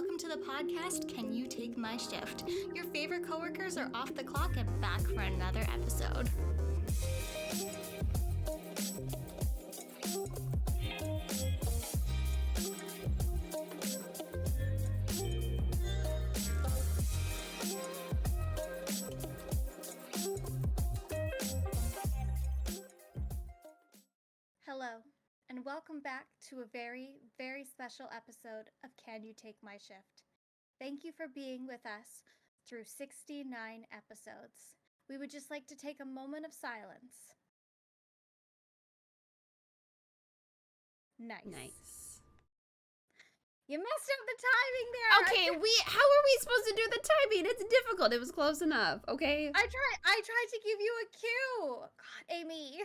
welcome to the podcast, Can You Take My Shift? Your favorite coworkers are off the clock and back for another episode. Hello, and welcome back to a very, very special episode of Can You Take My Shift? Thank you for being with us through 69 episodes. We would just like to take a moment of silence. Nice. You messed up the timing there. Okay, how are we supposed to do the timing? It's difficult. It was close enough, okay? I tried to give you a cue. God, Amy.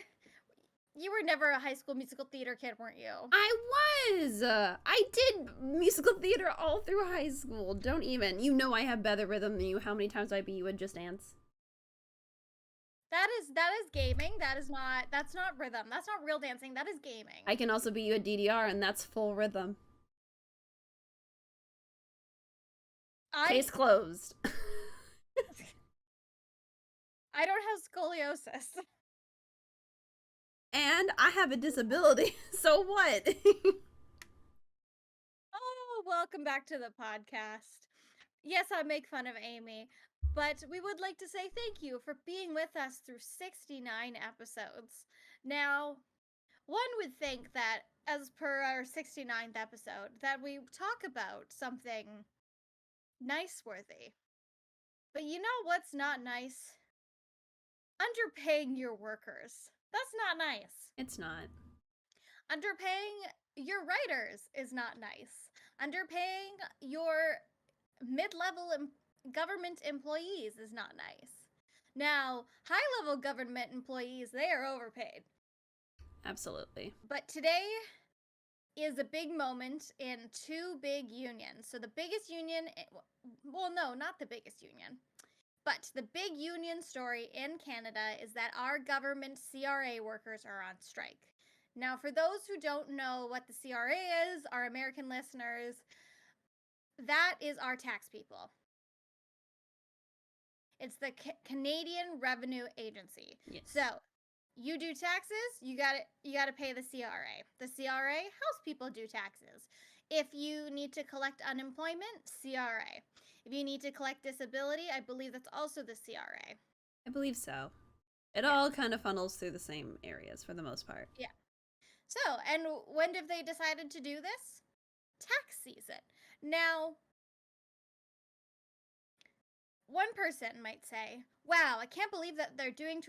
You were never a High School Musical theater kid, weren't you? I was. I did musical theater all through high school. Don't even. You know I have better rhythm than you. How many times I beat you at Just Dance? That is gaming. That's not rhythm. That's not real dancing. That is gaming. I can also beat you at DDR, and that's full rhythm. Case closed. I don't have scoliosis. And I have a disability, so what? Oh, welcome back to the podcast. Yes, I make fun of Amy, but we would like to say thank you for being with us through 69 episodes. Now, one would think that, as per our 69th episode, that we talk about something nice-worthy. But you know what's not nice? Underpaying your workers. That's not nice. It's not. Underpaying your writers is not nice. Underpaying your mid-level government employees is not nice. Now, high-level government employees, they are overpaid. Absolutely. But today is a big moment in two big unions. So the biggest union, well, no, not the biggest union. But the big union story in Canada is that our government CRA workers are on strike. Now, for those who don't know what the CRA is, our American listeners, that is our tax people. It's the Canadian Revenue Agency. Yes. So, you do taxes, you gotta pay the CRA. The CRA helps people do taxes. If you need to collect unemployment, CRA. If you need to collect disability, I believe that's also the CRA. I believe so. It all kind of funnels through the same areas for the most part. Yeah. So, and when have they decided to do this? Tax season. Now, one person might say, wow, I can't believe that they're doing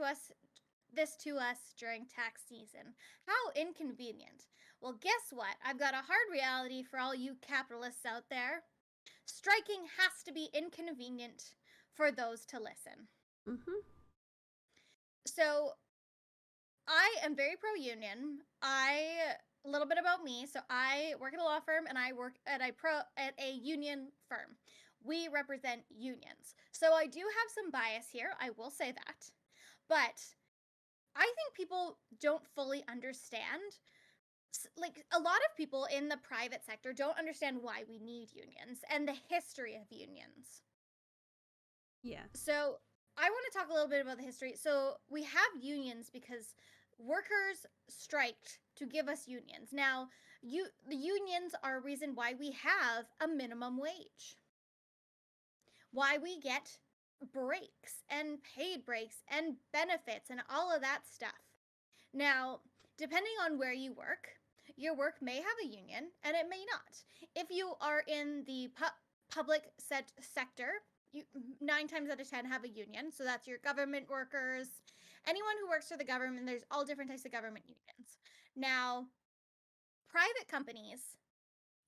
this to us during tax season. How inconvenient. Well, guess what? I've got a hard reality for all you capitalists out there. Striking has to be inconvenient for those to listen. Mm-hmm. So, I am very pro-union. A little bit about me. So, I work at a law firm and I work at a union firm. We represent unions. So, I do have some bias here. I will say that. But I think people don't fully understand. Like, a lot of people in the private sector don't understand why we need unions and the history of unions. Yeah. So I want to talk a little bit about the history. So we have unions because workers striked to give us unions. Now, the unions are a reason why we have a minimum wage, why we get breaks and paid breaks and benefits and all of that stuff. Now, depending on where you work, your work may have a union and it may not. If you are in the public sector, 9 times out of 10 have a union. So that's your government workers, anyone who works for the government. There's all different types of government unions. Now, private companies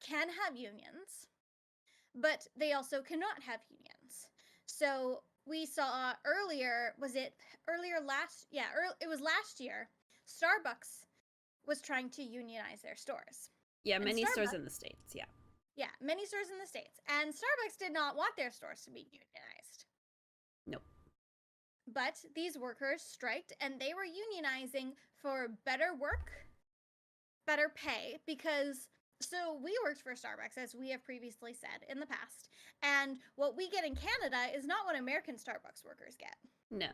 can have unions, but they also cannot have unions. So we saw earlier, it was last year, Starbucks was trying to unionize their stores. Yeah, many stores in the States, yeah. Yeah, many stores in the States. And Starbucks did not want their stores to be unionized. Nope. But these workers striked and they were unionizing for better work, better pay, because So we worked for Starbucks, as we have previously said in the past. And what we get in Canada is not what American Starbucks workers get No.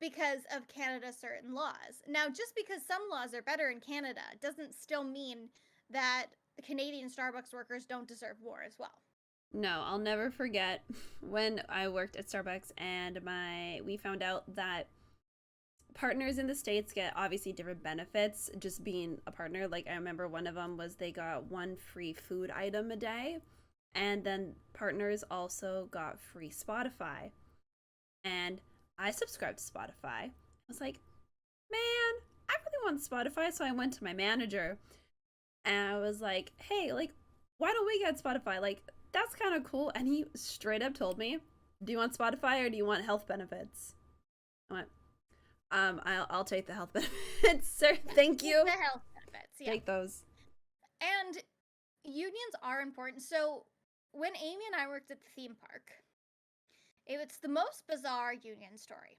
because of Canada's certain laws. Now, just because some laws are better in Canada doesn't still mean that Canadian Starbucks workers don't deserve more as well. No, I'll never forget when I worked at Starbucks and we found out that partners in the States get obviously different benefits just being a partner. Like, I remember one of them was they got one free food item a day, and then partners also got free Spotify. And I subscribed to Spotify. I was like, man, I really want Spotify. So I went to my manager and I was like, hey, like, why don't we get Spotify? Like, that's kind of cool. And he straight up told me, do you want Spotify or do you want health benefits? I went, I'll take the health benefits, sir. Thank you. The health benefits, yeah. Take those. And unions are important. So when Amy and I worked at the theme park, it's the most bizarre union story.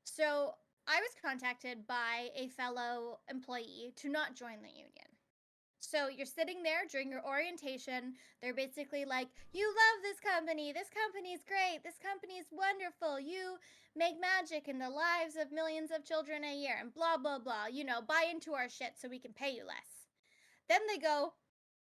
So I was contacted by a fellow employee to not join the union. So you're sitting there during your orientation. They're basically like, you love this company. This company's great. This company's wonderful. You make magic in the lives of millions of children a year and blah, blah, blah. You know, buy into our shit so we can pay you less. Then they go,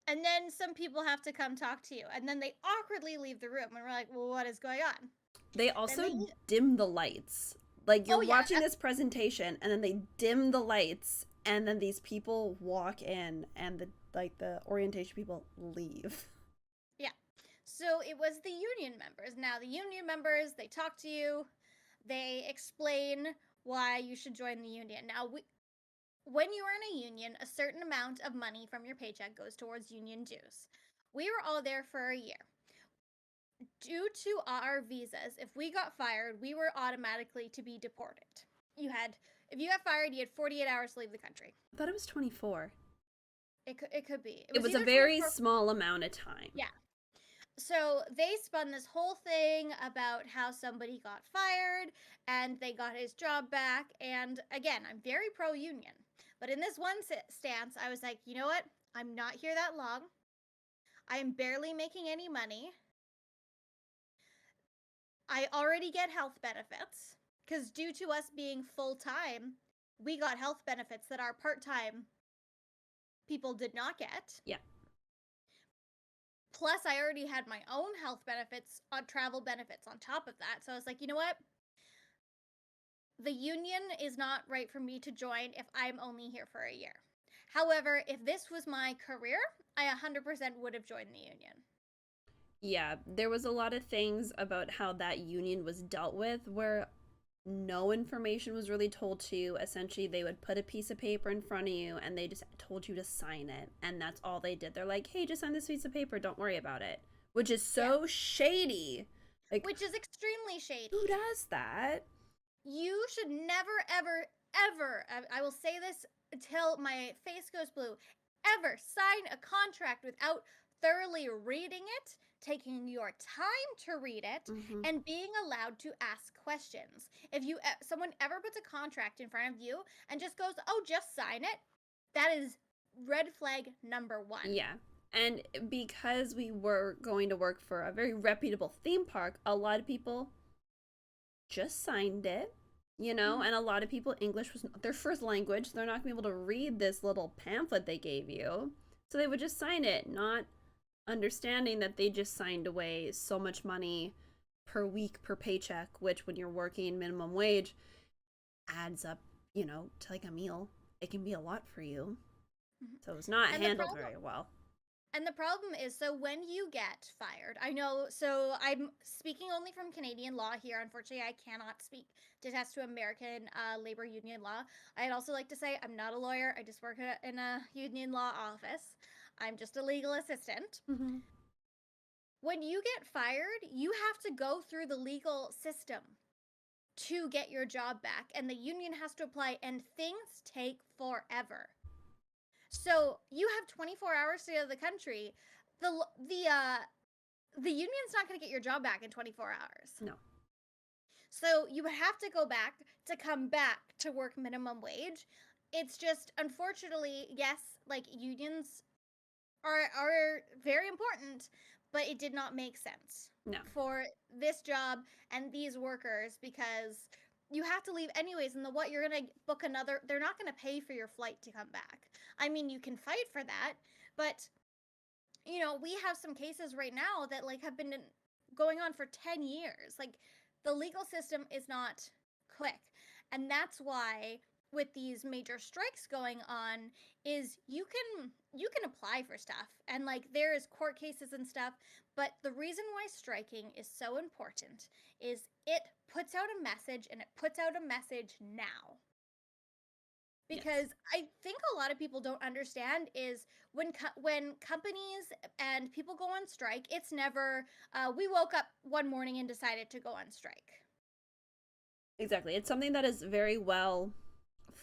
and then some people have to come talk to you. And then they awkwardly leave the room. And we're like, well, what is going on? They also dim the lights. Like, you're watching this presentation and then they dim the lights and then these people walk in and the orientation people leave. Yeah. So it was the union members. Now the union members, they talk to you, they explain why you should join the union. Now when you are in a union, a certain amount of money from your paycheck goes towards union dues. We were all there for a year. Due to our visas, if we got fired, we were automatically to be deported. If you got fired, you had 48 hours to leave the country. I thought it was 24. It could be. It was a very small amount of time. Yeah. So they spun this whole thing about how somebody got fired and they got his job back. And again, I'm very pro union. But in this one stance, I was like, you know what? I'm not here that long. I am barely making any money. I already get health benefits because due to us being full time, we got health benefits that our part time people did not get. Yeah. Plus, I already had my own health benefits, travel benefits on top of that. So I was like, you know what? The union is not right for me to join if I'm only here for a year. However, if this was my career, I 100% would have joined the union. Yeah, there was a lot of things about how that union was dealt with where no information was really told to you. Essentially, they would put a piece of paper in front of you and they just told you to sign it. And that's all they did. They're like, hey, just sign this piece of paper. Don't worry about it. Which is so shady. Like, which is extremely shady. Who does that? You should never, ever, ever, I will say this until my face goes blue, ever sign a contract without thoroughly reading it, taking your time to read it, and being allowed to ask questions. If someone ever puts a contract in front of you and just goes, oh, just sign it, that is red flag number 1. Yeah. And because we were going to work for a very reputable theme park, a lot of people just signed it, you know, and a lot of people, English was not their first language. They're not going to be able to read this little pamphlet they gave you. So they would just sign it, not understanding that they just signed away so much money per week per paycheck, which when you're working minimum wage adds up, you know, to like a meal. It can be a lot for you. So it was not handled very well. And the problem is, so when you get fired, I know, so I'm speaking only from Canadian law here. Unfortunately, I cannot attest to American labor union law. I'd also like to say I'm not a lawyer. I just work in a union law office. I'm just a legal assistant. When you get fired, you have to go through the legal system to get your job back, and the union has to apply, and things take forever. So you have 24 hours to get out of the country. The union's not going to get your job back in 24 hours. No. So you have to go back to come back to work minimum wage. It's just, unfortunately, yes, like unions are very important, but it did not make sense No. for this job and these workers because you have to leave anyways, and the what you're gonna book another, they're not gonna pay for your flight to come back. I mean, you can fight for that, but we have some cases right now that like have been going on for 10 years. Like the legal system is not quick. And that's why with these major strikes going on is you can apply for stuff and like there is court cases and stuff, but the reason why striking is so important is it puts out a message and it puts out a message now, Yes. because I think a lot of people don't understand is when companies and people go on strike, it's never we woke up one morning and decided to go on strike. Exactly. It's something that is very well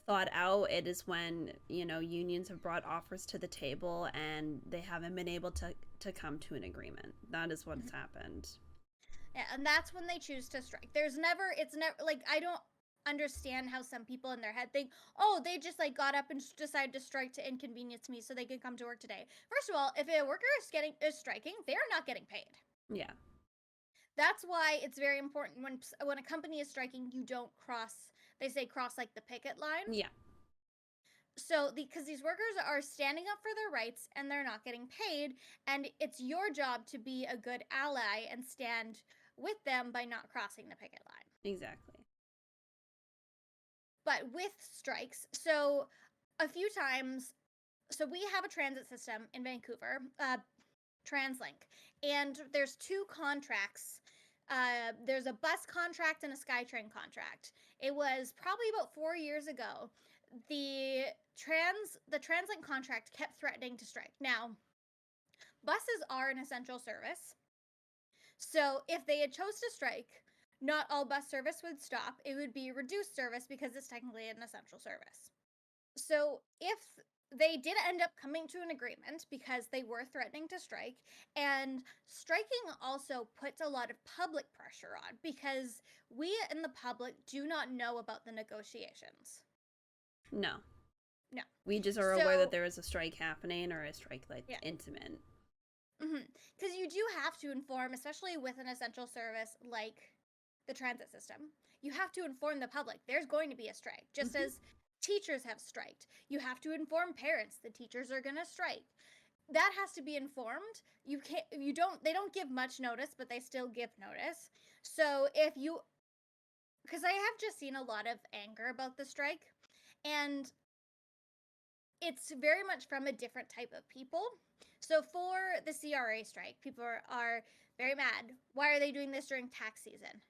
thought out. It is when, unions have brought offers to the table and they haven't been able to come to an agreement. That is what's happened. Yeah, and that's when they choose to strike. It's never like I don't understand how some people in their head think, oh, they just like got up and decided to strike to inconvenience me so they could come to work today. First of all, if a worker is striking, they're not getting paid. Yeah. That's why it's very important when a company is striking, you don't cross. They say cross like the picket line. Yeah. So because these workers are standing up for their rights and they're not getting paid, and it's your job to be a good ally and stand with them by not crossing the picket line. Exactly. But with strikes, so a few times, so we have a transit system in Vancouver, TransLink, and there's two contracts. There's a bus contract and a SkyTrain contract. It was probably about 4 years ago. The the TransLink contract kept threatening to strike. Now, buses are an essential service, so if they had chose to strike, not all bus service would stop. It would be reduced service because it's technically an essential service. So if they did end up coming to an agreement because they were threatening to strike, and striking also puts a lot of public pressure on because we in the public do not know about the negotiations. No. No. We just are aware that So, there is a strike happening or a strike like yeah. intimate. Because you do have to inform, especially with an essential service like the transit system, you have to inform the public there's going to be a strike, just Mm-hmm. as teachers have striked. You have to inform parents the teachers are going to strike. That has to be informed. They don't give much notice, but they still give notice. So if you, because I have just seen a lot of anger about the strike, and it's very much from a different type of people. So for the CRA strike, people are very mad. Why are they doing this during tax season?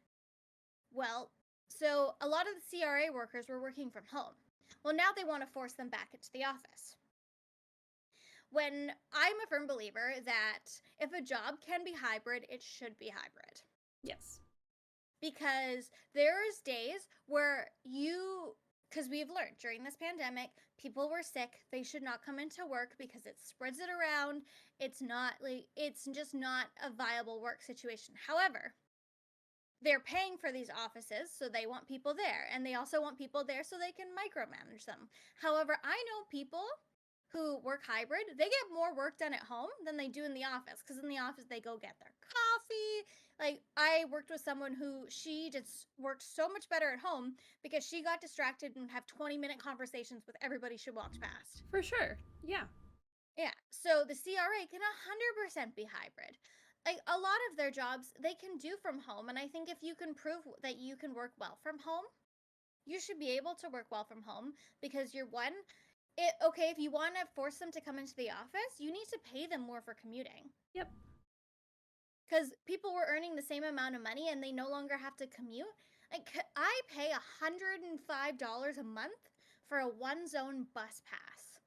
Well, so a lot of the CRA workers were working from home. Well, now they want to force them back into the office. When I'm a firm believer that if a job can be hybrid, it should be hybrid. Yes. Because there's days where because we've learned during this pandemic, people were sick. They should not come into work because it spreads it around. It's just not a viable work situation. However, they're paying for these offices, so they want people there. And they also want people there so they can micromanage them. However, I know people who work hybrid, they get more work done at home than they do in the office. Because in the office, they go get their coffee. Like, I worked with someone who she just worked so much better at home because she got distracted and have 20-minute conversations with everybody she walked past. For sure. Yeah. Yeah. So the CRA can 100% be hybrid. Like a lot of their jobs they can do from home, and I think if you can prove that you can work well from home, you should be able to work well from home because you're one okay, if you want to force them to come into the office, you need to pay them more for commuting. Yep. Because people were earning the same amount of money and they no longer have to commute. Like I pay $105 a month for a one zone bus pass.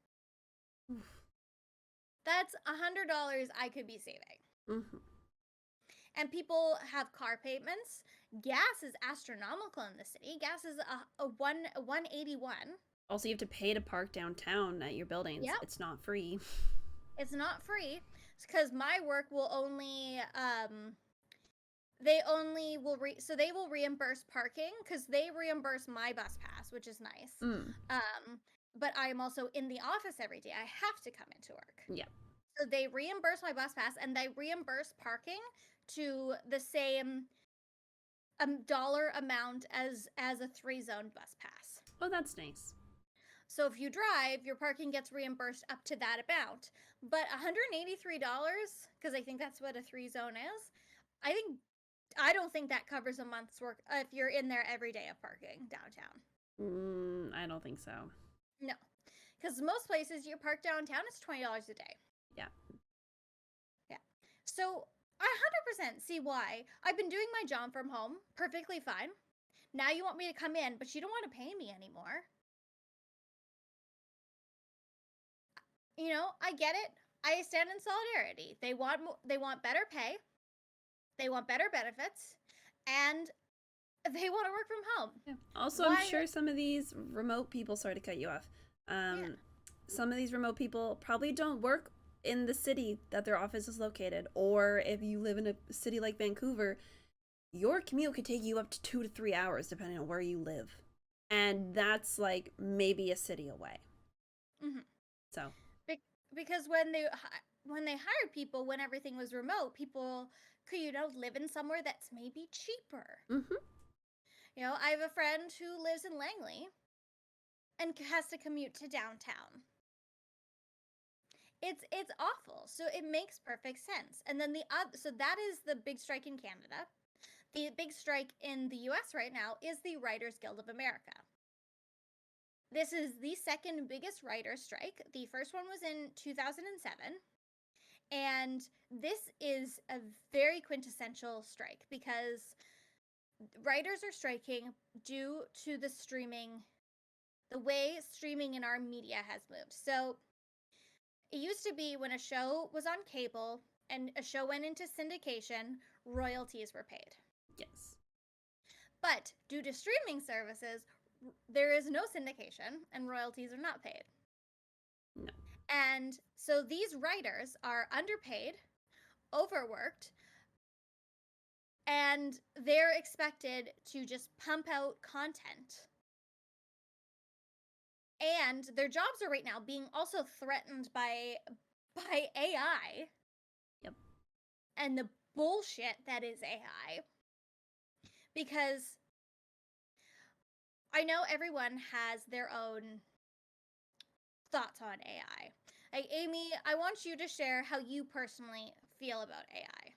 That's $100 I could be saving. Mm-hmm. And people have car payments. Gas is astronomical in the city. Gas is a 181. Also, you have to pay to park downtown at your buildings. Yep. It's not free. It's not free because my work will only they only will so they will reimburse parking because they reimburse my bus pass, which is nice. Mm. But I am also in the office every day. I have to come into work. Yeah. So they reimburse my bus pass and they reimburse parking to the same dollar amount as a 3 zone bus pass. Oh, that's nice. So if you drive, your parking gets reimbursed up to that amount. But $183, because I think that's what a 3 zone is, I think I don't think that covers a month's work if you're in there every day of parking downtown. I don't think so. No, because most places you park downtown, it's $20 a day. Yeah. Yeah. So I 100% see why. I've been doing my job from home perfectly fine. Now you want me to come in, but you don't want to pay me anymore. I get it. I stand in solidarity. They want better pay. They want better benefits, and they want to work from home. Yeah. Also, I'm Why? sure some of these remote people, sorry to cut you off. Yeah. Some of these remote people probably don't work in the city that their office is located, or if you live in a city like Vancouver, your commute could take you up to 2 to 3 hours depending on where you live, and that's like maybe a city away. Mm-hmm. So Because when they hired people when everything was remote, people could live in somewhere that's maybe cheaper. mm-hmm. I have a friend who lives in Langley and has to commute to downtown. It's awful. So it makes perfect sense. And then so that is the big strike in Canada. The big strike in the US right now is the Writers Guild of America. This is the second biggest writer strike. The first one was in 2007. And this is a very quintessential strike because writers are striking due to the way streaming in our media has moved. So it used to be when a show was on cable and a show went into syndication, royalties were paid. Yes. But due to streaming services, there is no syndication and royalties are not paid. No. And so these writers are underpaid, overworked, and they're expected to just pump out content. And their jobs are right now being also threatened by AI. Yep. And the bullshit that is AI. Because I know everyone has their own thoughts on AI. Like, Amy, I want you to share how you personally feel about AI.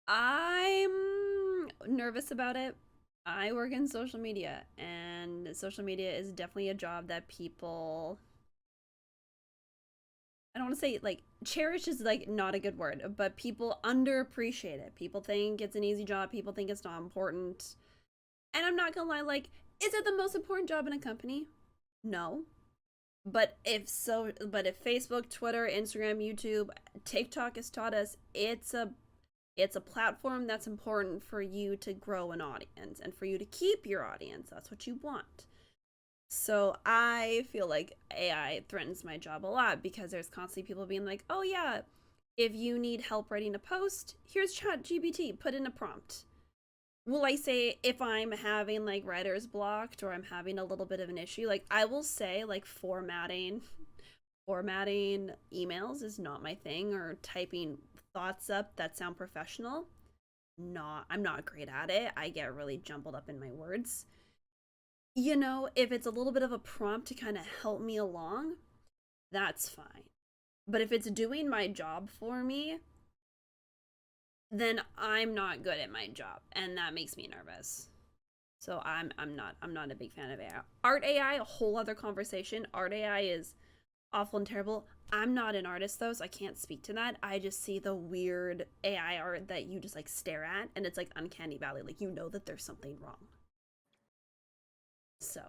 I'm nervous about it. I work in social media, and social media is definitely a job that people, I don't want to say like cherish is like not a good word, but people underappreciate it. People think it's an easy job, people think it's not important. And I'm not gonna lie, like, is it the most important job in a company? No. But if Facebook, Twitter, Instagram, YouTube, TikTok has taught us it's a platform that's important for you to grow an audience and for you to keep your audience. That's what you want. So I feel like AI threatens my job a lot because there's constantly people being like, oh yeah, if you need help writing a post, here's ChatGPT, put in a prompt. Will I say if I'm having like writer's blocked or I'm having a little bit of an issue, like I will say like formatting emails is not my thing, or typing thoughts up that sound professional. I'm not great at it. I get really jumbled up in my words. If it's a little bit of a prompt to kind of help me along, that's fine. But if it's doing my job for me, then I'm not good at my job, and that makes me nervous. So I'm not a big fan of AI. Art AI, a whole other conversation. Art AI is awful and terrible. I'm not an artist though, so I can't speak to that. I just see the weird AI art that you just like stare at, and it's like uncanny valley. Like you know that there's something wrong. So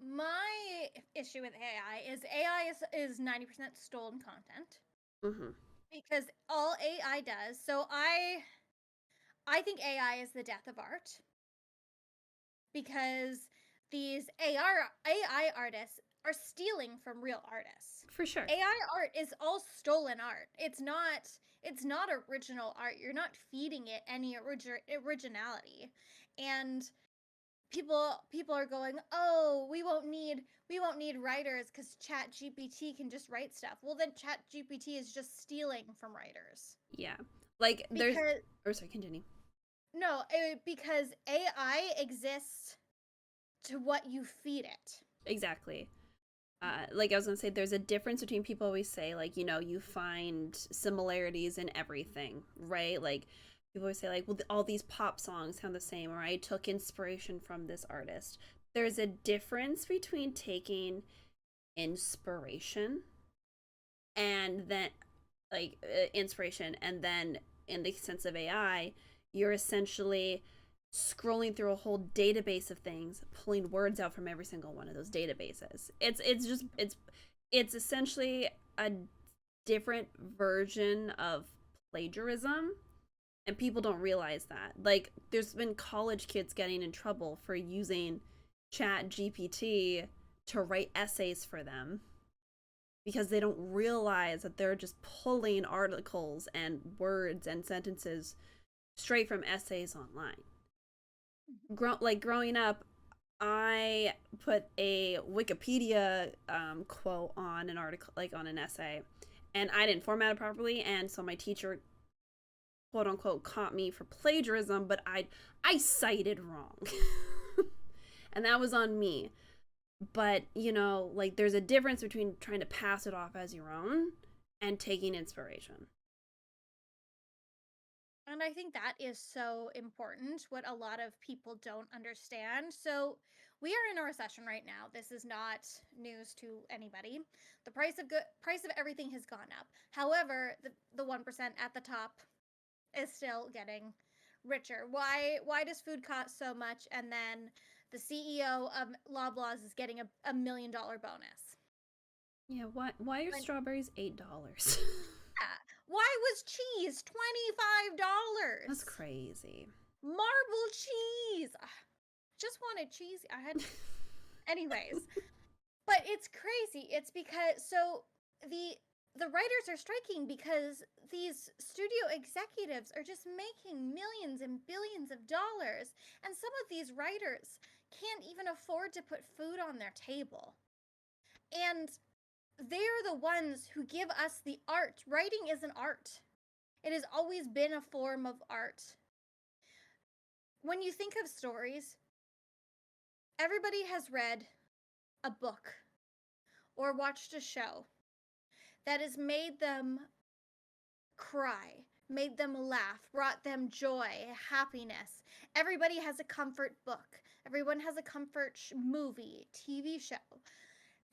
my issue with AI is 90% stolen content. Mm-hmm. Because all AI does. So I think AI is the death of art because these AI artists are stealing from real artists. For sure. AI art is all stolen art. It's not original art. You're not feeding it any originality. And people are going, "Oh, we won't need writers cuz Chat GPT can just write stuff." Well, then Chat GPT is just stealing from writers. Yeah. Like there's Because or sorry, continue. no, because AI exists to what you feed it. Exactly. Like I was gonna say, there's a difference between people always say, like, you find similarities in everything, right? Like, people always say, like, well, all these pop songs sound the same, or I took inspiration from this artist. There's a difference between taking inspiration and then, like, inspiration, and then in the sense of AI, you're essentially scrolling through a whole database of things, pulling words out from every single one of those databases. It's essentially a different version of plagiarism, and people don't realize that. Like, there's been college kids getting in trouble for using Chat GPT to write essays for them because they don't realize that they're just pulling articles and words and sentences straight from essays online. Growing up, I put a Wikipedia quote on an article, like on an essay, and I didn't format it properly, and so my teacher, quote unquote, caught me for plagiarism, but I cited wrong, and that was on me. But like, there's a difference between trying to pass it off as your own and taking inspiration. And I think that is so important, what a lot of people don't understand. So, we are in a recession right now. This is not news to anybody. The price of everything has gone up. However, the 1% at the top is still getting richer. Why does food cost so much and then the CEO of Loblaws is getting a $1 million bonus? Yeah, why are When, strawberries $8? yeah, why was cheese That's $25? crazy. Marble cheese. Just wanted cheese. I had anyways. But it's crazy. It's because the the writers are striking because these studio executives are just making millions and billions of dollars, and some of these writers can't even afford to put food on their table. And they're the ones who give us the art. Writing is an art. It has always been a form of art. When you think of stories, everybody has read a book or watched a show that has made them cry, made them laugh, brought them joy, happiness. Everybody has a comfort book. Everyone has a comfort movie, TV show.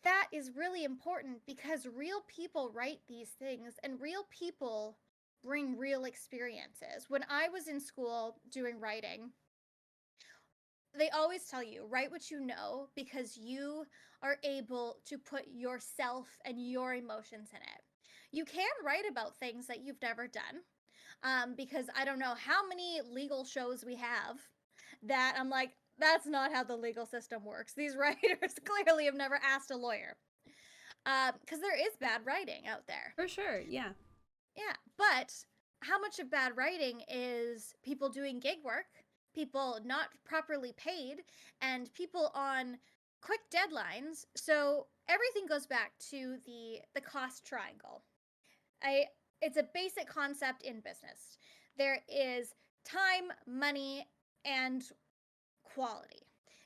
That is really important because real people write these things and real people bring real experiences. When I was in school doing writing, they always tell you write what you know because you are able to put yourself and your emotions in it. You can write about things that you've never done, because I don't know how many legal shows we have that I'm like, that's not how the legal system works. These writers clearly have never asked a lawyer, because there is bad writing out there. For sure, yeah. Yeah, but how much of bad writing is people doing gig work, people not properly paid, and people on quick deadlines? So everything goes back to the cost triangle. I It's a basic concept in business. There is time, money, and quality.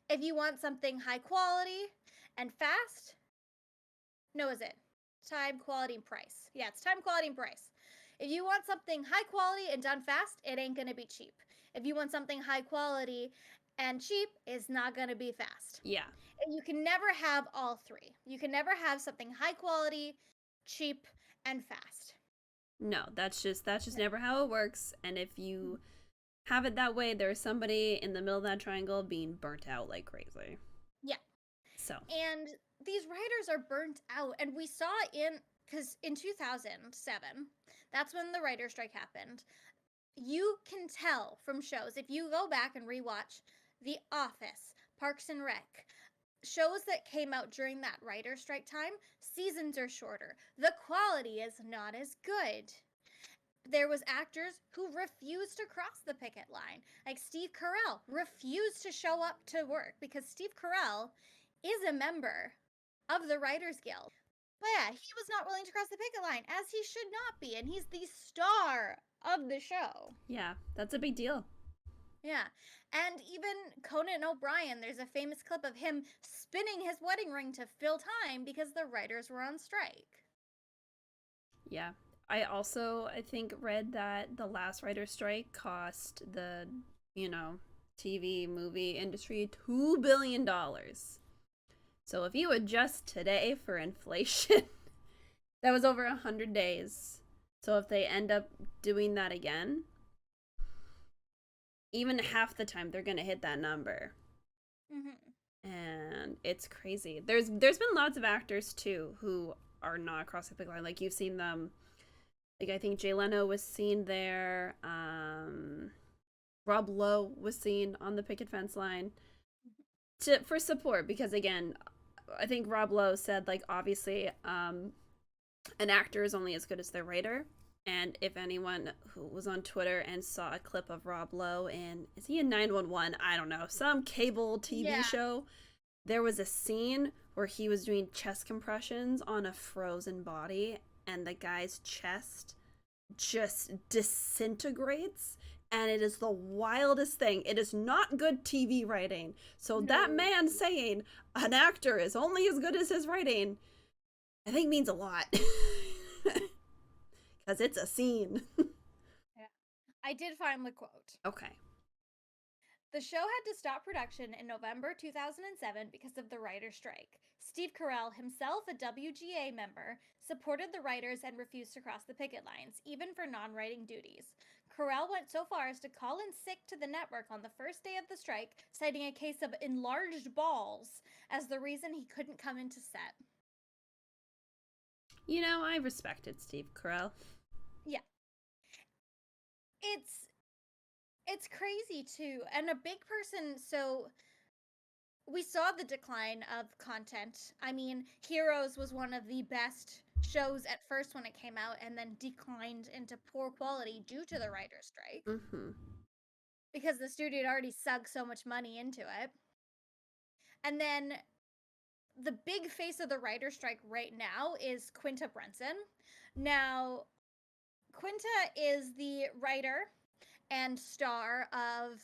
If you want something high quality and fast, no, is it? Time, quality, and price. Yeah, it's time, quality, and price. If you want something high quality and done fast, it ain't gonna be cheap. If you want something high quality and cheap, it's not gonna be fast. Yeah. And you can never have all three. You can never have something high quality, cheap, and fast. No, that's just never how it works. And if you have it that way, there's somebody in the middle of that triangle being burnt out like crazy. Yeah. So, And these writers are burnt out. And we saw because in 2007, that's when the writer strike happened. You can tell from shows, if you go back and rewatch The Office, Parks and Rec, shows that came out during that writer strike time, seasons are shorter. The quality is not as good. there was actors who refused to cross the picket line. Like Steve Carell refused to show up to work because Steve Carell is a member of the Writers Guild. But yeah, he was not willing to cross the picket line, as he should not be, and he's the star of the show. Yeah, that's a big deal. Yeah. And even Conan O'Brien, there's a famous clip of him spinning his wedding ring to fill time because the writers were on strike. Yeah. I think read that the last writer strike cost the, you know, TV movie industry $2 billion. So if you adjust today for inflation, that was over 100 days. So if they end up doing that again, even half the time they're going to hit that number. Mm-hmm. And it's crazy. There's been lots of actors too who are not crossing the picket line. Like you've seen them. Like I think Jay Leno was seen there. Rob Lowe was seen on the picket fence line for support because again, I think Rob Lowe said like obviously an actor is only as good as their writer. And if anyone who was on Twitter and saw a clip of Rob Lowe in, is he in 911? I don't know, some cable TV show. There was a scene where he was doing chest compressions on a frozen body, and the guy's chest just disintegrates. And it is the wildest thing. It is not good TV writing. So that man saying an actor is only as good as his writing, I think means a lot. Because it's a scene. Yeah. I did find the quote. Okay. The show had to stop production in November 2007 because of the writer's strike. Steve Carell, himself a WGA member, supported the writers and refused to cross the picket lines, even for non writing duties. Carell went so far as to call in sick to the network on the first day of the strike, citing a case of enlarged balls as the reason he couldn't come into set. You know, I respected Steve Carell. Yeah. It's crazy too. And a big person, so we saw the decline of content. I mean, Heroes was one of the best shows at first when it came out and then declined into poor quality due to the writer's strike. Mm-hmm. Because the studio had already sunk so much money into it. And then the big face of the writer's strike right now is Quinta Brunson. Now, Quinta is the writer and star of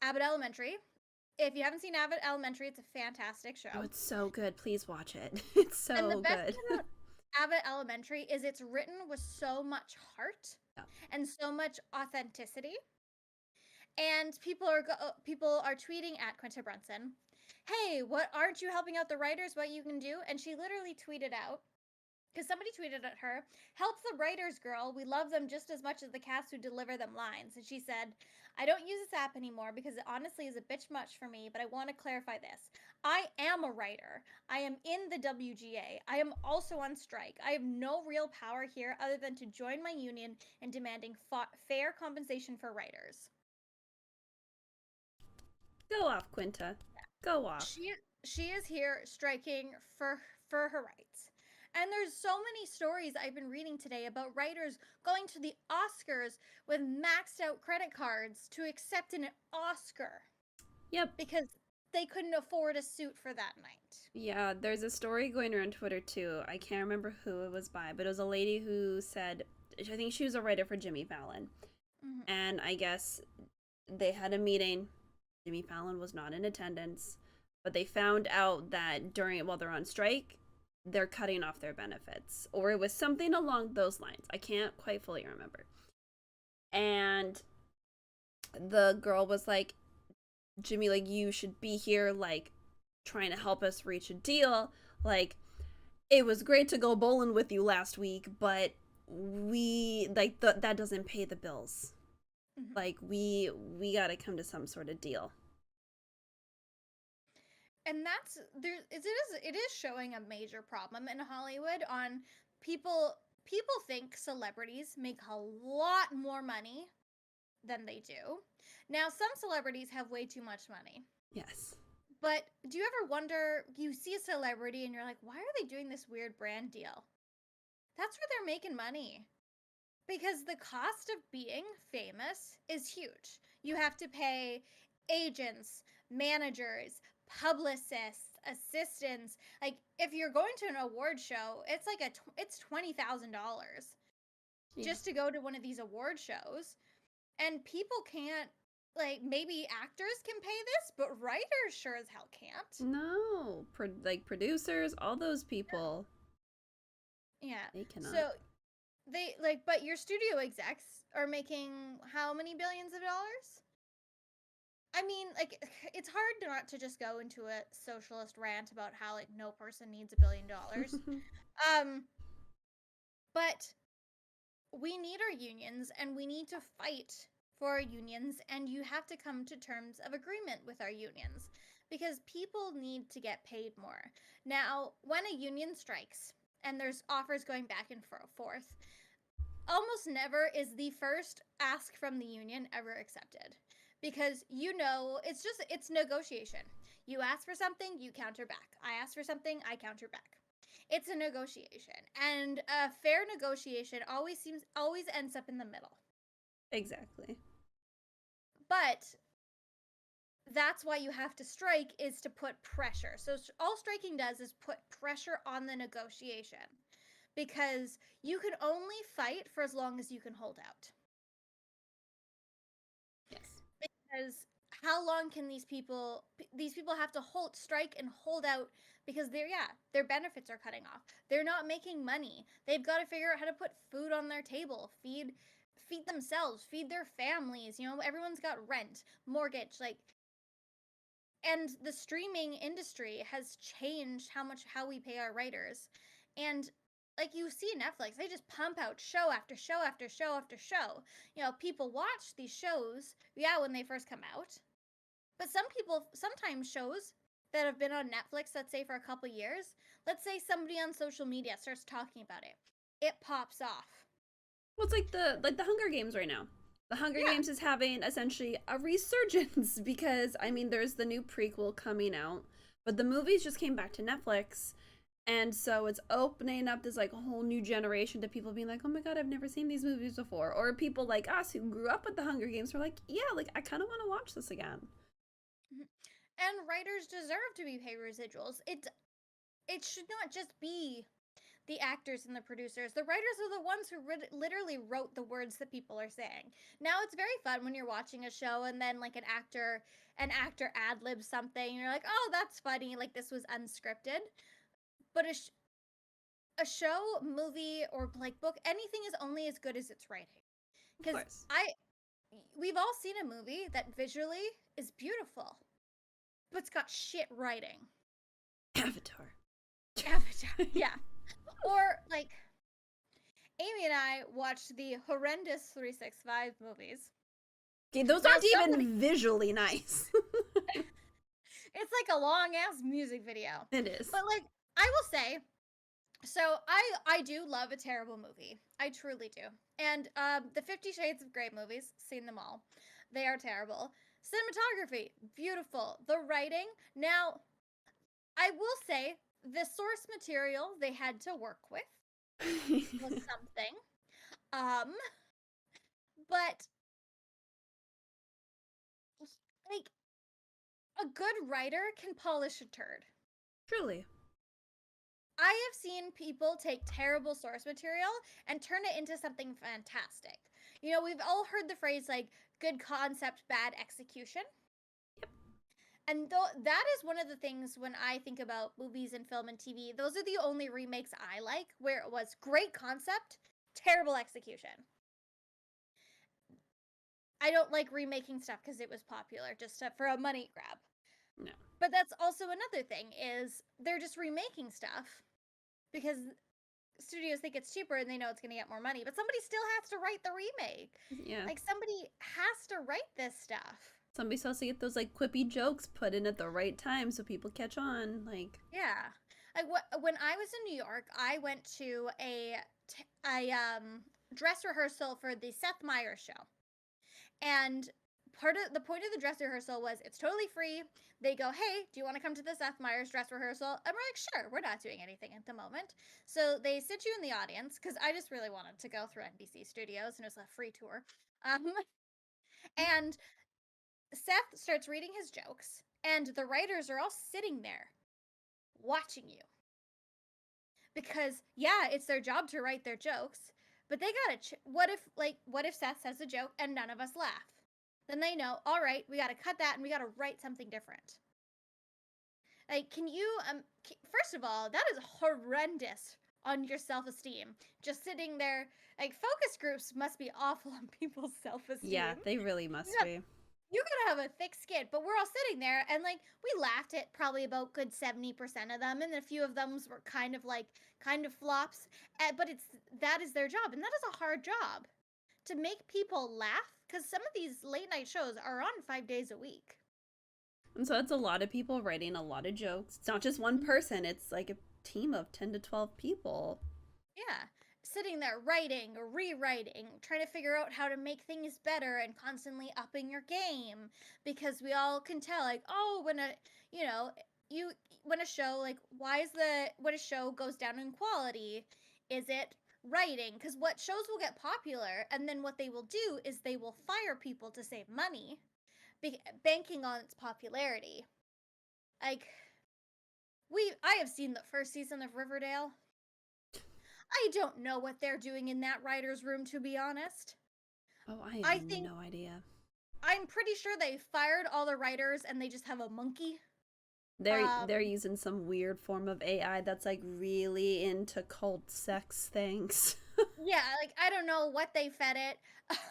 Abbott Elementary. If you haven't seen Abbott Elementary, it's a fantastic show. Oh, it's so good. Please watch it. It's so good. And the best thing about Abbott Elementary is it's written with so much heart and so much authenticity. And people are tweeting at Quinta Brunson, "Hey, what aren't you helping out the writers? What you can do?" And she literally tweeted out, because somebody tweeted at her, "Help the writers, girl. We love them just as much as the cast who deliver them lines." And she said, "I don't use this app anymore because it honestly is a bitch much for me, but I want to clarify this. I am a writer. I am in the WGA. I am also on strike. I have no real power here other than to join my union in demanding fair compensation for writers." Go off, Quinta. Go off. She is here striking for her rights. And there's so many stories I've been reading today about writers going to the Oscars with maxed out credit cards to accept an Oscar. Yep. Because they couldn't afford a suit for that night. Yeah, there's a story going around Twitter too. I can't remember who it was by, but it was a lady who said, I think she was a writer for Jimmy Fallon. Mm-hmm. And I guess they had a meeting. Jimmy Fallon was not in attendance, but they found out that while they're on strike, they're cutting off their benefits, or it was something along those lines. I can't quite fully remember. And the girl was like, "Jimmy, like, you should be here, like, trying to help us reach a deal. Like, it was great to go bowling with you last week, but we, like, that doesn't pay the bills. Mm-hmm. Like, we gotta come to some sort of deal." And it is showing a major problem in Hollywood on people think celebrities make a lot more money than they do. Now, some celebrities have way too much money. Yes. But do you ever wonder, you see a celebrity and you're like, why are they doing this weird brand deal? That's where they're making money. because the cost of being famous is huge. You have to pay agents, managers, publicists, assistants. Like if you're going to an award show, it's like it's $20,000 Yeah. just to go to one of these award shows. And people can't, like, maybe actors can pay this, but writers sure as hell can't. No, like producers, all those people, Yeah. they cannot. So they like, but your studio execs are making how many billions of dollars? I mean, like, it's hard not to just go into a socialist rant about how, like, no person needs $1 billion. Um, but we need our unions and we need to fight for our unions, and you have to come to terms of agreement with our unions because people need to get paid more. Now, when a union strikes and there's offers going back and forth, almost never is the first ask from the union ever accepted because it's negotiation. You ask for something, you counter back. I ask for something, I counter back. It's a negotiation, and a fair negotiation always ends up in the middle. Exactly. But that's why you have to strike, is to put pressure. So all striking does is put pressure on the negotiation because you can only fight for as long as you can hold out. Yes. Because how long can these people have to strike and hold out because their benefits are cutting off. They're not making money. They've got to figure out how to put food on their table, feed themselves, feed their families. Everyone's got rent, mortgage, like, and the streaming industry has changed how we pay our writers. And like you see Netflix, they just pump out show after show after show after show. People watch these shows, when they first come out. But sometimes shows that have been on Netflix, let's say for a couple years, let's say somebody on social media starts talking about it. It pops off. Well, it's like the Hunger Games right now. The Hunger Yeah. Games is having essentially a resurgence because I mean there's the new prequel coming out, but the movies just came back to Netflix. And so it's opening up this like whole new generation to people being like, "Oh my god, I've never seen these movies before." Or people like us who grew up with the Hunger Games were like, "Yeah, like I kind of want to watch this again." Mhm. And writers deserve to be paid residuals. It should not just be the actors and the producers. The writers are the ones who literally wrote the words that people are saying. Now it's very fun when you're watching a show and then like an actor ad libs something and you're like, "Oh, that's funny. Like this was unscripted." But a show, movie, or like book, anything is only as good as its writing. Of Because course. we've all seen a movie that visually is beautiful, but it's got shit writing. Avatar. Avatar, yeah. Or like Amy and I watched the horrendous 365 movies. Okay, those Now aren't even visually nice. it's like a long ass music video. It is. But like I will say, so I do love a terrible movie. I truly do. And the 50 Shades of Grey movies, seen them all. They are terrible. Cinematography, beautiful. The writing, now I will say the source material they had to work with was something. Um, but like a good writer can polish a turd. Truly. I have seen people take terrible source material and turn it into something fantastic. We've all heard the phrase like good concept, bad execution. And that is one of the things when I think about movies and film and TV, those are the only remakes I like where it was great concept, terrible execution. I don't like remaking stuff because it was popular for a money grab. No. But that's also another thing is they're just remaking stuff because studios think it's cheaper and they know it's going to get more money, but somebody still has to write the remake. Yeah. Like somebody has to write this stuff. Somebody's supposed to get those like quippy jokes put in at the right time so people catch on. Like, Yeah. Like when I was in New York, I went to a dress rehearsal for the Seth Meyers show. And part of the point of the dress rehearsal was it's totally free. They go, hey, do you want to come to the Seth Meyers dress rehearsal? And we're like, sure, we're not doing anything at the moment. So they sit you in the audience because I just really wanted to go through NBC Studios and it was a free tour. And Seth starts reading his jokes, and the writers are all sitting there watching you because yeah, it's their job to write their jokes, but they gotta. What if Seth says a joke and none of us laugh? Then they know. All right, we gotta cut that and we gotta write something different. Like, can you first of all, that is horrendous on your self-esteem. Just sitting there, like focus groups must be awful on people's self-esteem. Yeah, they really must Yeah, be. you gotta have a thick skin. But we're all sitting there and like we laughed at probably about good 70% of them, and a few of them were kind of flops. But that is their job, and that is a hard job to make people laugh because some of these late night shows are on 5 days a week. And so it's a lot of people writing a lot of jokes. It's not just one person, it's like a team of 10 to 12 people. Yeah. Sitting there writing, rewriting, trying to figure out how to make things better and constantly upping your game because we all can tell like, oh, you know, you when a show like when a show goes down in quality, is it writing? Cuz what shows will get popular and then what they will do is they will fire people to save money, banking on its popularity. Like I have seen the first season of Riverdale. I don't know what they're doing in that writer's room, to be honest. Oh, I I have think no idea. I'm pretty sure they fired all the writers and they just have a monkey. They're using some weird form of AI that's like really into cult sex things. Yeah, like I don't know what they fed it.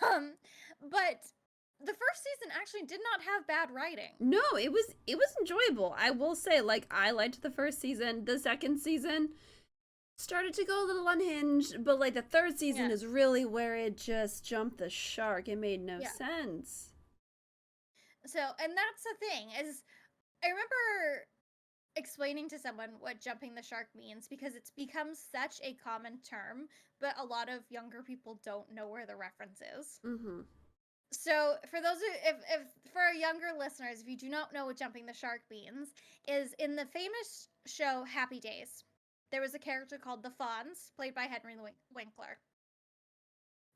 But the first season actually did not have bad writing. No, it was enjoyable. I will say, like, I liked the first season. The second season started to go a little unhinged, but like the third season Yeah. is really where it just jumped the shark. It made no Yeah. sense. So, and that's the thing is I remember explaining to someone what jumping the shark means because it's become such a common term, but a lot of younger people don't know where the reference is. Mm-hmm. So, for those if for our younger listeners, if you do not know what jumping the shark means, is in the famous show Happy Days, there was a character called the Fonz, played by Henry Winkler.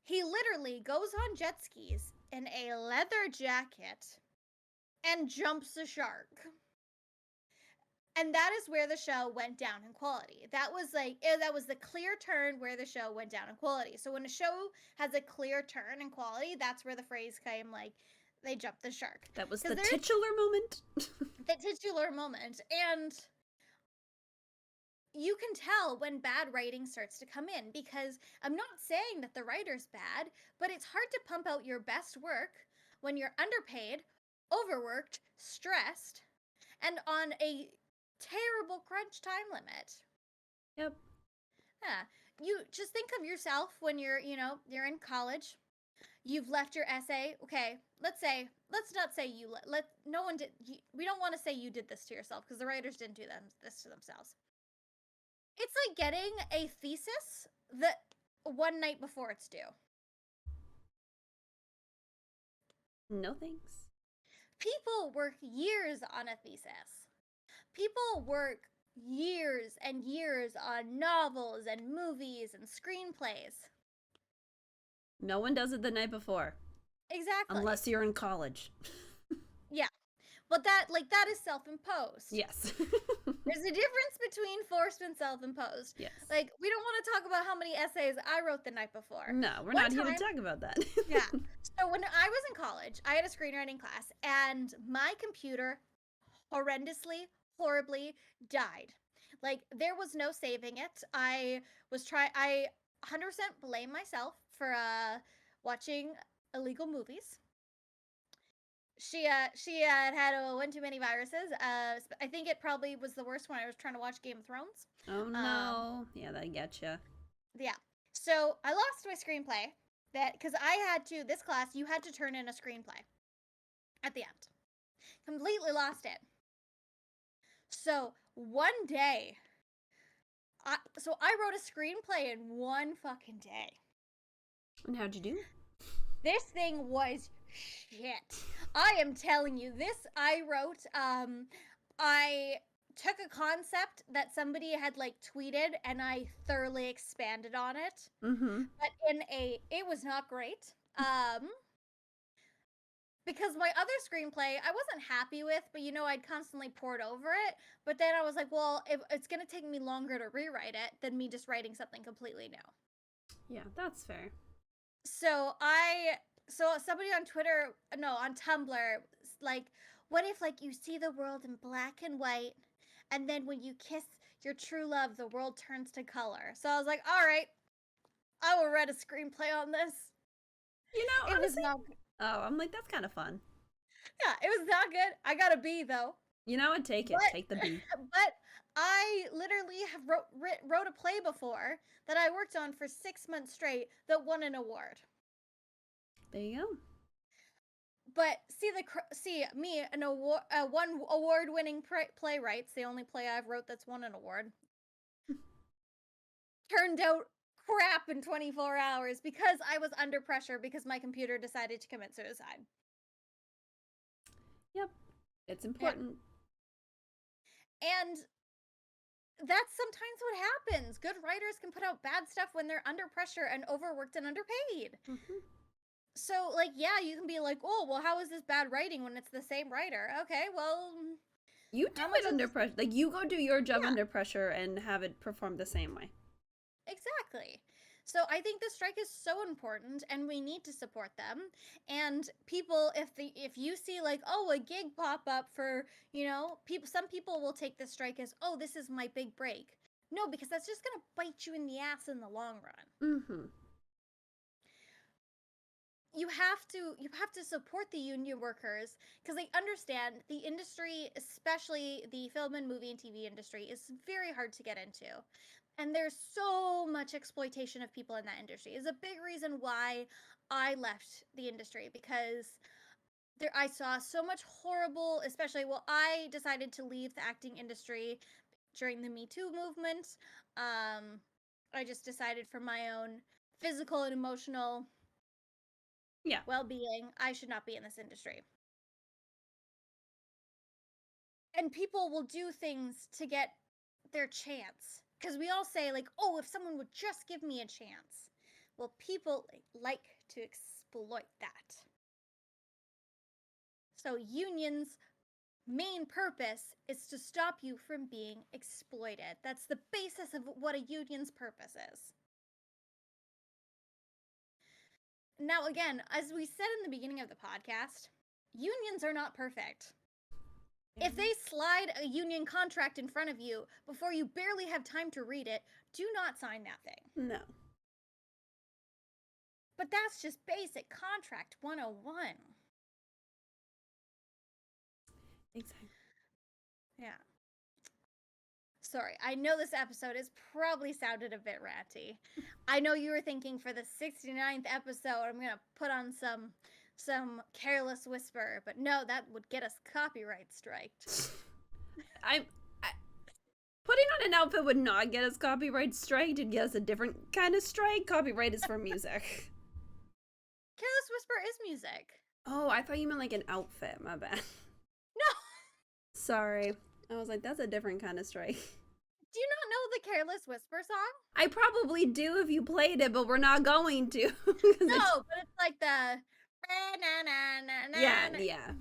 He literally goes on jet skis in a leather jacket and jumps a shark. And that is where the show went down in quality. That was the clear turn where the show went down in quality. So when a show has a clear turn in quality, that's where the phrase came like they jumped the shark. That was the Because there's titular moment. the titular moment, and you can tell when bad writing starts to come in because I'm not saying that the writer's bad, but it's hard to pump out your best work when you're underpaid, overworked, stressed, and on a terrible crunch time limit. Yep. Yeah. You just think of yourself when you're in college. You've left your essay. Okay, let's not say let no one did we don't want to say you did this to yourself because the writers didn't do this to themselves. It's like getting a thesis that one night before it's due. No thanks. People work years on a thesis. People work years and years on novels and movies and screenplays. No one does it the night before. Exactly. Unless you're in college. Yeah. But that is self-imposed. Yes. There's a difference between forced and self-imposed. Yes. Like, we don't want to talk about how many essays I wrote the night before. No, we're One not here to time- talk about that. Yeah. So when I was in college, I had a screenwriting class, and my computer horrendously, horribly died. Like, there was no saving it. I 100% blame myself for watching illegal movies. She had one too many viruses. I think it probably was the worst when I was trying to watch Game of Thrones. Oh no. Yeah, that getcha. Yeah. So I lost my screenplay because this class you had to turn in a screenplay at the end. Completely lost it. So one day, I wrote a screenplay in one fucking day. And how'd you do? This thing was shit. I am telling you, this I wrote. I took a concept that somebody had like tweeted, and I thoroughly expanded on it. Mm-hmm. But it was not great. Because my other screenplay I wasn't happy with, but I'd constantly poured over it. But then I was like, well, it's gonna take me longer to rewrite it than me just writing something completely new. Yeah, that's fair. So somebody on Twitter, no, on Tumblr, like, what if like you see the world in black and white, and then when you kiss your true love, the world turns to color. So I was like, all right, I will write a screenplay on this. It was Honestly, not, oh, I'm like, that's kind of fun. yeah, it was not good. I got a B though. I'd take it. But Take the B. but I literally have wrote a play before that I worked on for 6 months straight that won an award. There you go. But see me an award one award-winning playwrights, the only play I've wrote that's won an award, turned out crap in 24 hours because I was under pressure because my computer decided to commit suicide. Yep. It's important. Yeah. And that's sometimes what happens. Good writers can put out bad stuff when they're under pressure and overworked and underpaid. Mm-hmm. So, like, yeah, you can be like, oh, well, how is this bad writing when it's the same writer? Okay, well, You do it under pressure. Like, you go do your job under pressure and have it performed the same way. Exactly. So I think the strike is so important, and we need to support them. And people, if you see like, oh, a gig pop up for people, some people will take the strike as, oh, this is my big break. No, because that's just gonna bite you in the ass in the long run. Mm-hmm. You have to support the union workers because they understand the industry, especially the film and movie and TV industry, is very hard to get into. And there's so much exploitation of people in that industry. Is a big reason why I left the industry, because I saw so much horrible, especially, well, I decided to leave the acting industry during the Me Too movement. I just decided for my own physical and emotional well-being, I should not be in this industry. And people will do things to get their chance, because we all say like, oh, if someone would just give me a chance. Well, people like to exploit that. So unions' main purpose is to stop you from being exploited. That's the basis of what a union's purpose is. Now, again, as we said in the beginning of the podcast, unions are not perfect. If they slide a union contract in front of you before you barely have time to read it, do not sign that thing. No. But that's just basic contract 101. Exactly. Yeah. Sorry, I know this episode has probably sounded a bit ratty. I know you were thinking for the 69th episode, I'm going to put on some careless whisper, but no, that would get us copyright striked. Putting on an outfit would not get us copyright striked. It'd get us a different kind of strike. Copyright is for music. Careless whisper is music. Oh, I thought you meant like an outfit. My bad. No. Sorry. I was like, that's a different kind of strike. Do you not know the Careless Whisper song? I probably do if you played it, but we're not going to. No, but it's like the yeah.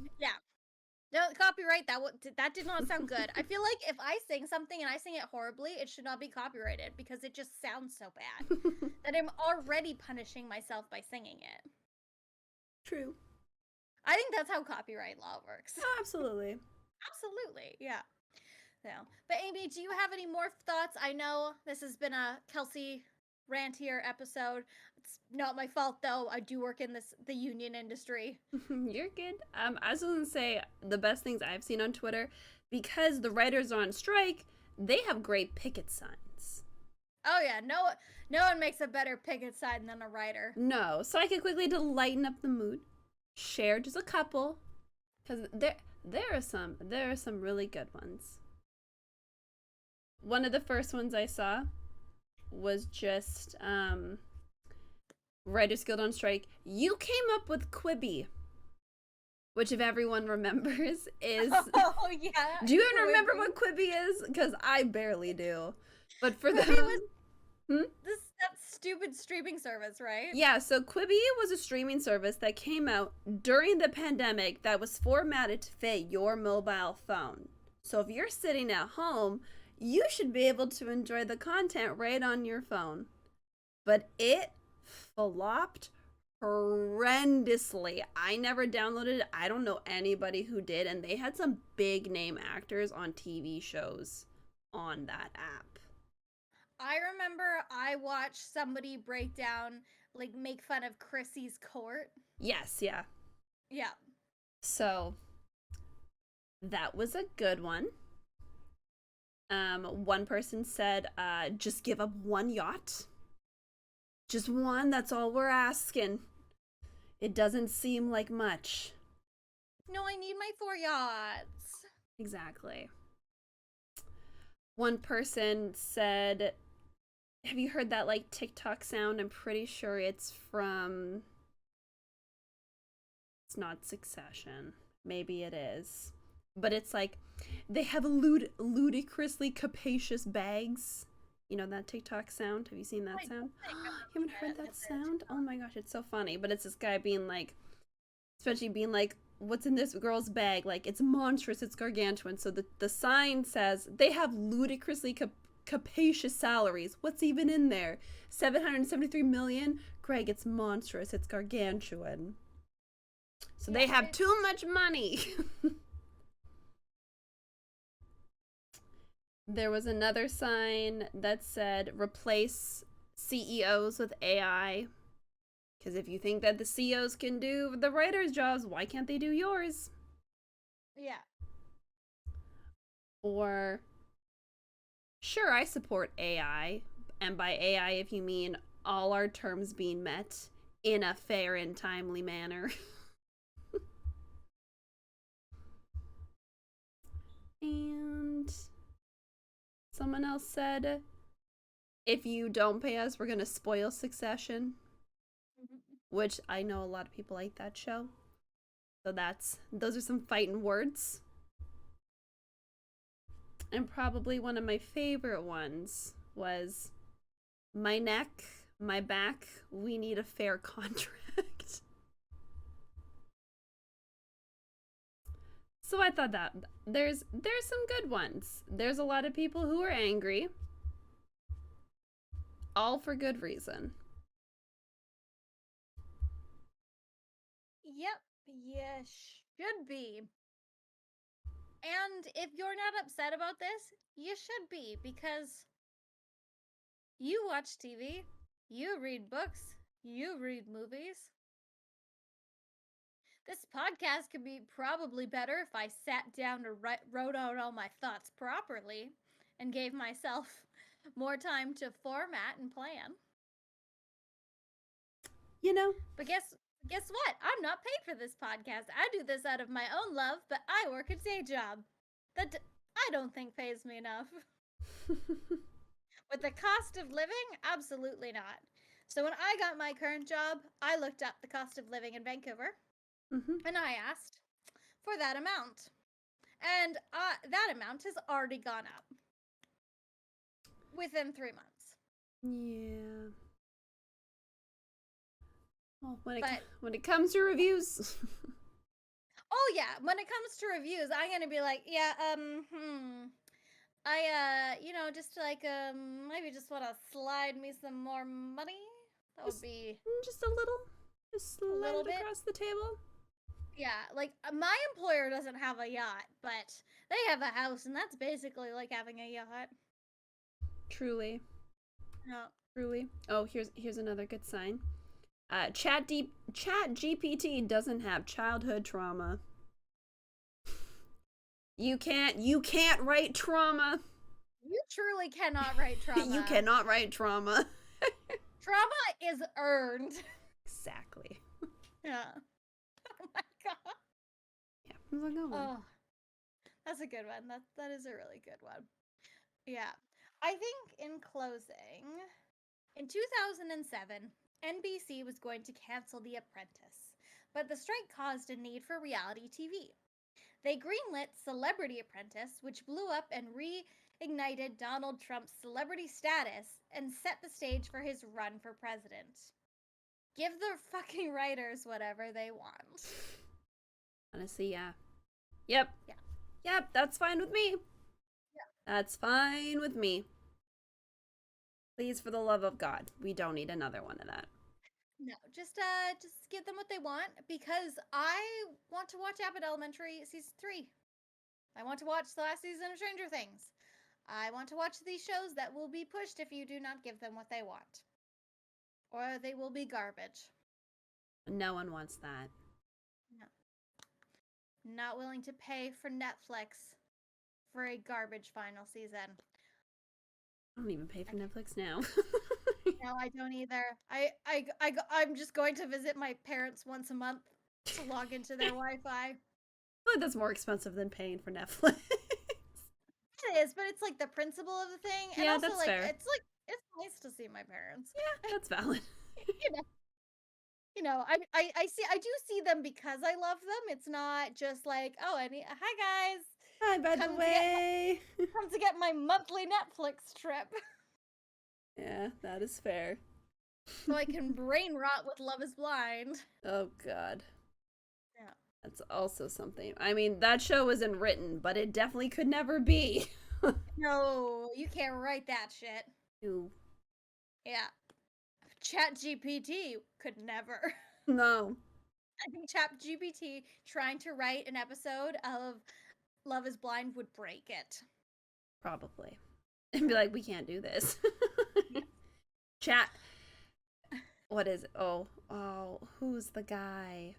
No, copyright that did not sound good. I feel like if I sing something and I sing it horribly, it should not be copyrighted because it just sounds so bad that I'm already punishing myself by singing it. True. I think that's how copyright law works. Oh, absolutely. Absolutely, yeah. So, but Amy, do you have any more thoughts? I know this has been a Kelsey rantier episode. It's not my fault though. I do work in the union industry. You're good. I was gonna say the best things I've seen on Twitter, because the writers are on strike, they have great picket signs. Oh yeah, no one makes a better picket sign than a writer. No, so I could quickly to lighten up the mood, share just a couple, because there are some really good ones. One of the first ones I saw was just Writers Guild on strike. You came up with Quibi, which, if everyone remembers, is. Oh yeah, Do you even remember Quibi. what Quibi is? Because I barely do. But for Quibi those. was Hmm? this that stupid streaming service, right? Yeah, so Quibi was a streaming service that came out during the pandemic that was formatted to fit your mobile phone. So if you're sitting at home, you should be able to enjoy the content right on your phone. But it flopped horrendously. I never downloaded it. I don't know anybody who did, and they had some big name actors on TV shows on that app. I remember I watched somebody break down, like, make fun of Chrissy's court. Yes, yeah. Yeah. So that was a good one. One person said, just give up one yacht. Just one, that's all we're asking. It doesn't seem like much. No, I need my 4 yachts. Exactly. One person said, have you heard that like TikTok sound? I'm pretty sure it's from. It's not Succession. Maybe it is. But it's like they have ludicrously capacious bags. You know that TikTok sound? Have you seen that I sound? don't think You haven't heard that sound? Oh my gosh, it's so funny. But it's this guy being like, especially being like, what's in this girl's bag? Like, it's monstrous, it's gargantuan. So the sign says they have ludicrously capacious salaries. What's even in there? 773 million? Greg, it's monstrous, it's gargantuan. So Yeah, they have too much money. There was another sign that said replace CEOs with AI. Because if you think that the CEOs can do the writers' jobs, why can't they do yours? yeah. Or, sure, I support AI. And by AI, if you mean all our terms being met in a fair and timely manner. And someone else said, if you don't pay us, we're going to spoil Succession. Which I know a lot of people like that show. So those are some fighting words. And probably one of my favorite ones was my neck, my back, we need a fair contract. So I thought that there's some good ones. There's a lot of people who are angry, all for good reason. Yep, you should be. And if you're not upset about this, you should be, because you watch TV, you read books, you read movies. This podcast could be probably better if I sat down and wrote out all my thoughts properly and gave myself more time to format and plan. You know, But guess what? I'm not paid for this podcast. I do this out of my own love, but I work a day job that I don't think pays me enough. With the cost of living, absolutely not. So when I got my current job, I looked up the cost of living in Vancouver mm-hmm. and I asked for that amount. And that amount has already gone up within 3 months. Yeah. Well, But when it comes to reviews. oh yeah, when it comes to reviews, I'm gonna be like, yeah, just like maybe just want to slide me some more money. That would be Just a little. Just a slide little it bit. across the table. Yeah, like my employer doesn't have a yacht, but they have a house, and that's basically like having a yacht. Truly. No. Truly. Oh, here's another good sign. Chat GPT doesn't have childhood trauma. You can't write trauma. You truly cannot write trauma. You cannot write trauma. Trauma is earned. Exactly. Yeah. Oh my god. Yeah, that's a good one. Oh, that's a good one. That is a really good one. Yeah. I think in closing, in 2007, NBC was going to cancel The Apprentice, but the strike caused a need for reality TV. They greenlit Celebrity Apprentice, which blew up and reignited Donald Trump's celebrity status and set the stage for his run for president. Give the fucking writers whatever they want. Honestly, yeah. Yep. Yeah. Yep, that's fine with me. Yeah. That's fine with me. Please, for the love of God, we don't need another one of that. No, just give them what they want because I want to watch Abbott Elementary season 3. I want to watch the last season of Stranger Things. I want to watch these shows that will be pushed if you do not give them what they want. Or they will be garbage. No one wants that. No. Not willing to pay for Netflix for a garbage final season. I don't even pay for Netflix now. No, I don't either. I'm just going to visit my parents once a month to log into their Wi-Fi. But that's more expensive than paying for Netflix. It is, but it's like the principle of the thing. And Yeah, also, that's like, fair. it's nice to see my parents. Yeah, that's valid. I do see them because I love them. It's not just like, oh, hi guys. Hi, by the way. Come to get my monthly Netflix trip. Yeah, that is fair. So I can brain rot with Love is Blind. Oh, God. Yeah. That's also something. I mean, that show wasn't written, but it definitely could never be. No, you can't write that shit. Ew. Yeah. ChatGPT could never. No. I think ChatGPT trying to write an episode of Love is Blind would break it. Probably. And be like, we can't do this. Chat. What is it? Oh, who's the guy?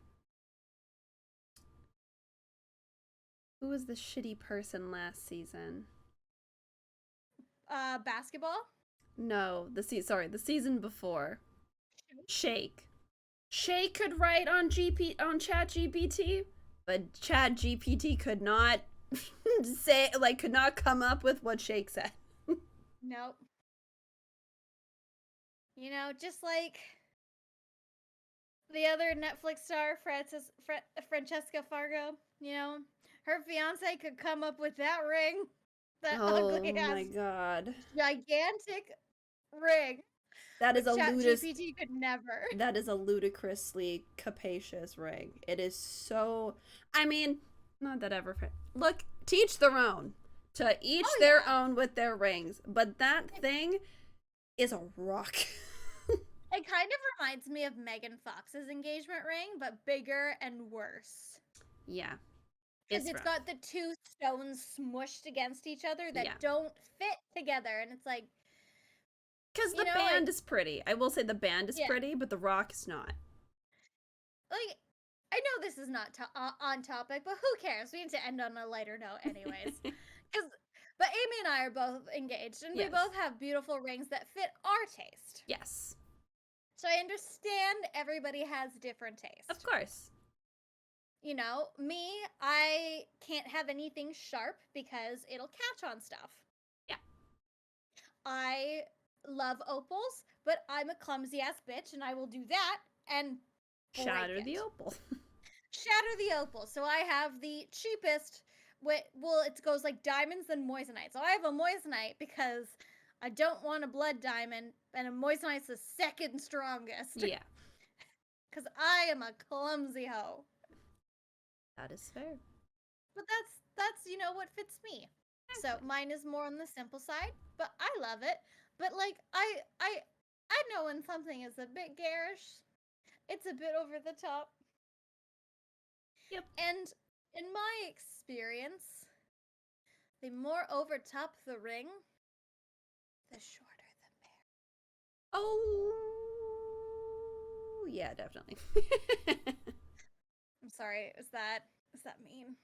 Who was the shitty person last season? Basketball? No, the season before. Shake. Shake could write on ChatGPT, but ChatGPT could not could not come up with what Shake said. Nope. Just like the other Netflix star, Francesca Fargo, her fiance could come up with that ring. That ugly ass, my God. gigantic ring. That is ChatGPT could never. That is a ludicrously capacious ring. It is so. I mean, not that ever. Look, teach their own. To each their own with their rings. But that thing is a rock. It kind of reminds me of Megan Fox's engagement ring, but bigger and worse. Yeah. Because it's got the two stones smushed against each other that don't fit together. And it's like. Because the band is pretty. I will say the band is pretty, but the rock is not. Like, I know this is not on topic, but who cares? We need to end on a lighter note anyways. But Amy and I are both engaged, and we both have beautiful rings that fit our taste. Yes. So I understand everybody has different taste. Of course. Me, I can't have anything sharp because it'll catch on stuff. Yeah. I love opals, but I'm a clumsy ass bitch, and I will do that and shatter the opal. Shatter the opal. So I have the cheapest. Well, it goes like diamonds and moissanite. So I have a moissanite because I don't want a blood diamond, and a moissanite's the second strongest. Yeah. Because I am a clumsy hoe. That is fair. But that's what fits me. So mine is more on the simple side, but I love it. But like I know when something is a bit garish, it's a bit over the top. Yep. And in my experience, the more over top the ring, the shorter the bear. Oh, yeah, definitely. I'm sorry. Is that mean?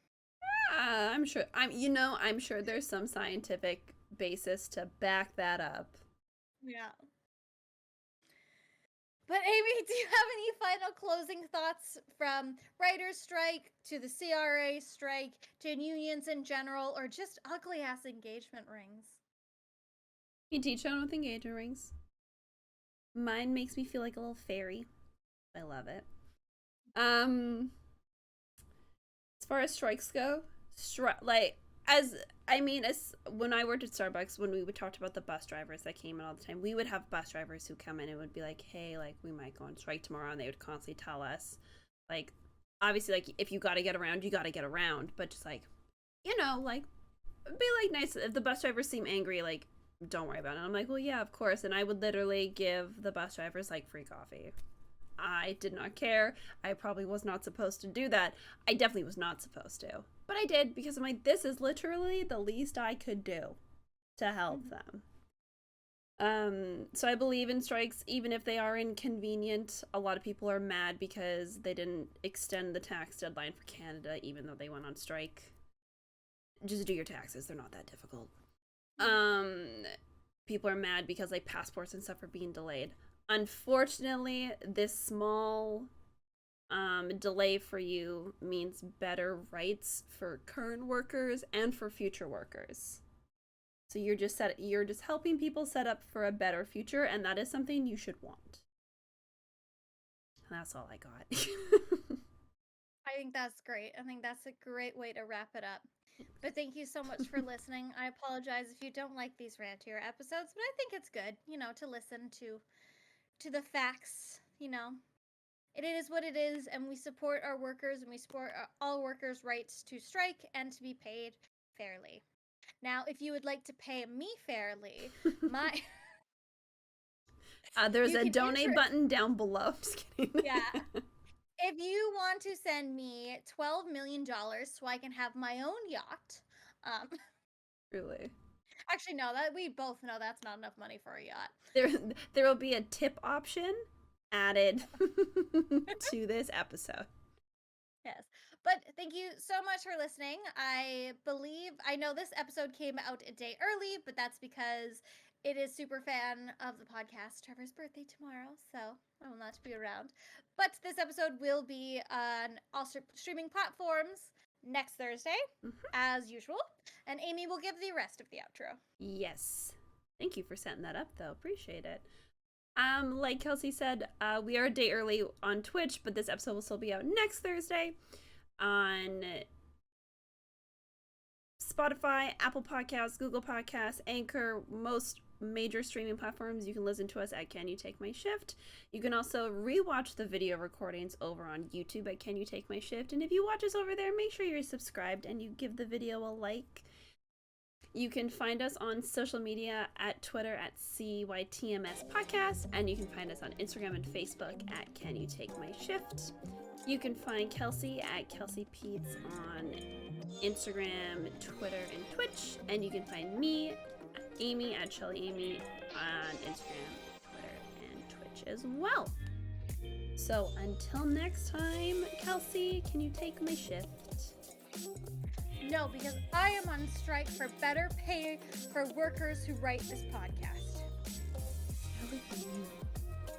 I'm sure. I'm sure there's some scientific basis to back that up. Yeah. But Amy, do you have any final closing thoughts from writers' strike to the CRA strike to unions in general, or just ugly ass engagement rings? You teach on with engagement rings. Mine makes me feel like a little fairy. I love it. As far as strikes go, as when I worked at Starbucks, when we would talk about the bus drivers that came in all the time, we would have bus drivers who come in and would be like, hey, like, we might go on strike tomorrow, and they would constantly tell us, like, obviously, like, if you gotta get around, you gotta get around, but just, like, like, be, like, nice. If the bus drivers seem angry, like, don't worry about it. And I'm like, well, yeah, of course, and I would literally give the bus drivers, like, free coffee. I did not care. I probably was not supposed to do that. I definitely was not supposed to. But I did because I'm like, this is literally the least I could do to help them. So I believe in strikes, even if they are inconvenient. A lot of people are mad because they didn't extend the tax deadline for Canada, even though they went on strike. Just do your taxes. They're not that difficult. People are mad because, like, passports and stuff are being delayed. Unfortunately, this small delay for you means better rights for current workers and for future workers. So you're just helping people set up for a better future, and that is something you should want. And that's all I got. I think that's great. I think that's a great way to wrap it up. But thank you so much for listening. I apologize if you don't like these rantier episodes, but I think it's good, to listen to the facts. It is what it is, and we support our workers, and we support all workers' rights to strike and to be paid fairly. Now, if you would like to pay me fairly, there's a donate button down below. Just kidding. Yeah. If you want to send me $12 million so I can have my own yacht, Really? Actually, no. That we both know that's not enough money for a yacht. There will be a tip option added to this episode. Yes. But thank you so much for listening. I know this episode came out a day early, but that's because it is super fan of the podcast. Trevor's birthday tomorrow, so I will not be around. But this episode will be on all streaming platforms next Thursday, as usual. And Amy will give the rest of the outro. Yes. Thank you for setting that up, though. Appreciate it. Like Kelsey said, we are a day early on Twitch, but this episode will still be out next Thursday on Spotify, Apple Podcasts, Google Podcasts, Anchor, most major streaming platforms. You can listen to us at Can You Take My Shift. You can also rewatch the video recordings over on YouTube at Can You Take My Shift. And if you watch us over there, make sure you're subscribed and you give the video a like. You can find us on social media at Twitter at CYTMS Podcast, and you can find us on Instagram and Facebook at Can You Take My Shift. You can find Kelsey at Kelsey Peets on Instagram, Twitter, and Twitch, and you can find me, Amy, at Shelly Amy on Instagram, Twitter, and Twitch as well. So until next time, Kelsey, can you take my shift? No, because I am on strike for better pay for workers who write this podcast.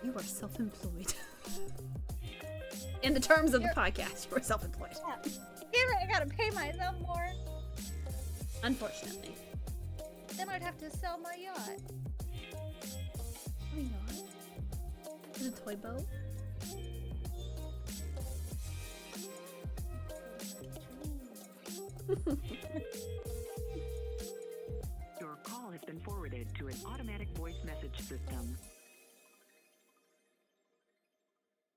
You are self-employed. In the terms of the podcast, you are self-employed. Yeah, I gotta pay myself more. Unfortunately. Then I'd have to sell my yacht. Why not? Is it a toy boat? Your call has been forwarded to an automatic voice message system.